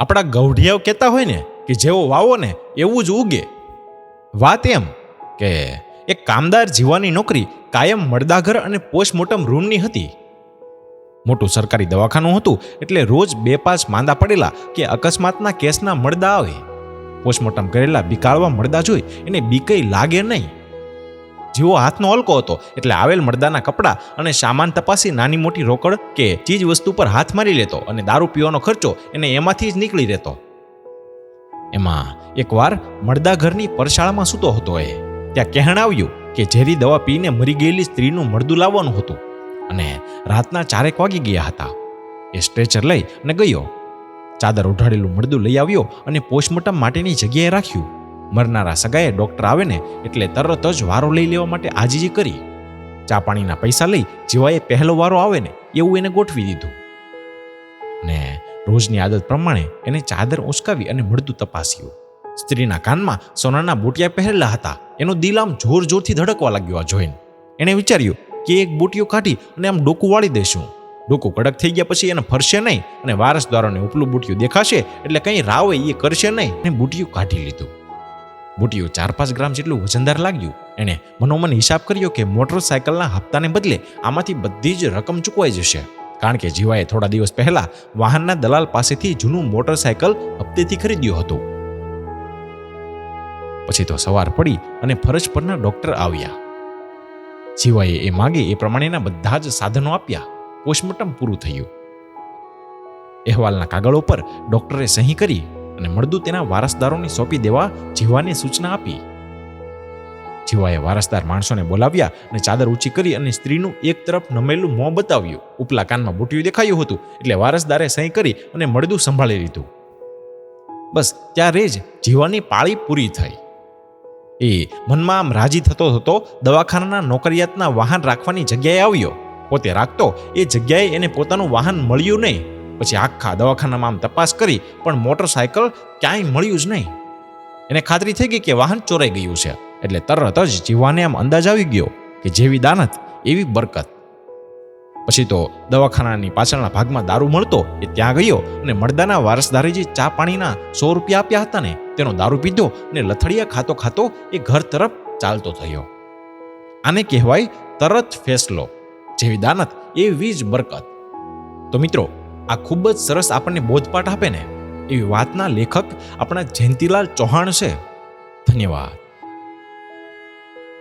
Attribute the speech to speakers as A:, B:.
A: આપણા ગૌઢિયાઓ કહેતા હોય ને કે જેવો વાવો ને એવું જ ઉગે. વાત એમ કે એક કામદાર જીવાની નોકરી કાયમ મળદાઘર અને પોસ્ટમોર્ટમ રૂમની હતી. મોટું સરકારી દવાખાનું હતું એટલે રોજ 2-5 માંદા પડેલા કે અકસ્માતના કેસના મળદા આવે. પોસ્ટમોર્ટમ કરેલા બીકાળવા મળદા જોઈ એને બીકઈ લાગે નહીં. જીવો હાથનો હલકો હતો એટલે આવેલ મળદાના કપડાં અને સામાન તપાસી નાની મોટી રોકડ કે ચીજ વસ્તુ પર હાથ મારી લેતો અને દારૂ પીવાનો ખર્ચો એને એમાંથી જ નીકળી રહેતો. એમાં એકવાર મળદા ઘરની પરશાળામાં સૂતો હતો. ત્યાં કહેણ આવ્યું કે ઝેરી દવા પીને મરી ગયેલી સ્ત્રીનું મળદું લાવવાનું હતું અને રાતના 4 વાગી ગયા હતા. એ સ્ટ્રેચર લઈ અને ગયો. ચાદર ઉઢાડેલું મળદું લઈ આવ્યો અને પોસ્ટમોર્ટમ માટેની જગ્યાએ રાખ્યું. મરનારા સગાએ ડોક્ટર આવે ને એટલે તરત જ વારો લઈ લેવા માટે આજીજી કરી. ચા પાણીના પૈસા લઈ જીવાએ પહેલો વારો આવે ને એવું એને ગોઠવી દીધું. ને રોજની આદત પ્રમાણે એને ચાદર ઉંચકાવી અને મળદું તપાસ્યું. સ્ત્રીના કાનમાં સોનાના બુટિયા પહેરેલા હતા. એનું દિલ આમ જોર જોરથી ધડકવા લાગ્યું આ જોઈને. એણે વિચાર્યું કે એક બુટિયું કાઢી અને આમ ડોકું વાળી દેશું. ડોકું કડક થઈ ગયા પછી એને ફરશે નહીં અને વારસદારોને ઉપલું બુટિયું દેખાશે એટલે કંઈ રાવે એ કરશે નહીં. અને બુટિયું કાઢી લીધું. બુટિયું 4-5 ગ્રામ જેટલું વજનદાર લાગ્યું. એણે મનોમન હિસાબ કર્યો કે મોટરસાયકલના હપ્તાને બદલે આમાંથી બધી જ રકમ ચૂકવાઈ જશે. કારણ કે જીવાએ થોડા દિવસ પહેલા વાહનના દલાલ પાસેથી જૂનું મોટરસાયકલ હપ્તેથી ખરીદ્યું હતું. પછી તો સવાર પડી અને ફરજ પરના ડોક્ટર આવ્યા. જીવાએ એ માગે એ પ્રમાણેના બધા જ સાધનો આપ્યા. પોસ્ટમોર્ટમ પૂરું થયું. અહેવાલના કાગળો પર ડોક્ટરે સહી કરી અને મળદું તેના વારસદારોને સોંપી દેવા જીવાને સૂચના આપી. જીવાએ વારસદાર માણસોને બોલાવ્યા અને ચાદર ઊંચી કરી અને સ્ત્રીનું એક તરફ નમેલું મોં બતાવ્યું. ઉપલા કાનમાં બુટિયું દેખાયું હતું એટલે વારસદારે સહી કરી અને મળદું સંભાળી લીધું. બસ ત્યારે જ જીવાની પાળી પૂરી થઈ. એ મનમાં આમ રાજી થતો દવાખાનાના નોકરિયાતના વાહન રાખવાની જગ્યાએ આવ્યો. પોતે રાખતો એ જગ્યાએ એને પોતાનું વાહન મળ્યું નહીં. પછી આખા દવાખાનામાં આમ તપાસ કરી પણ મોટરસાયકલ ક્યાંય મળ્યું જ નહીં. એને ખાતરી થઈ ગઈ કે વાહન ચોરાઈ ગયું છે. એટલે તરત જ જીવાને આમ અંદાજ આવી ગયો કે જેવી દાનત એવી બરકત. પછી તો દવાખાનાની પાછળના ભાગમાં દારૂ મળતો એ ત્યાં ગયો અને મળદાના વારસદારે જે ચા પાણીના 100 રૂપિયા આપ્યા હતા ને તેનો દારૂ પીધો અને લથડિયા ખાતો ખાતો એ ઘર તરફ ચાલતો થયો. આને કહેવાય તરત ફેસલો. જેવી દાનત એવી જ બરકત. તો મિત્રો, આ ખૂબ જ સરસ આપણને બોધપાઠ આપે ને એવી વાતના લેખક આપણા જયંતીલાલ ચૌહાણ છે. ધન્યવાદ.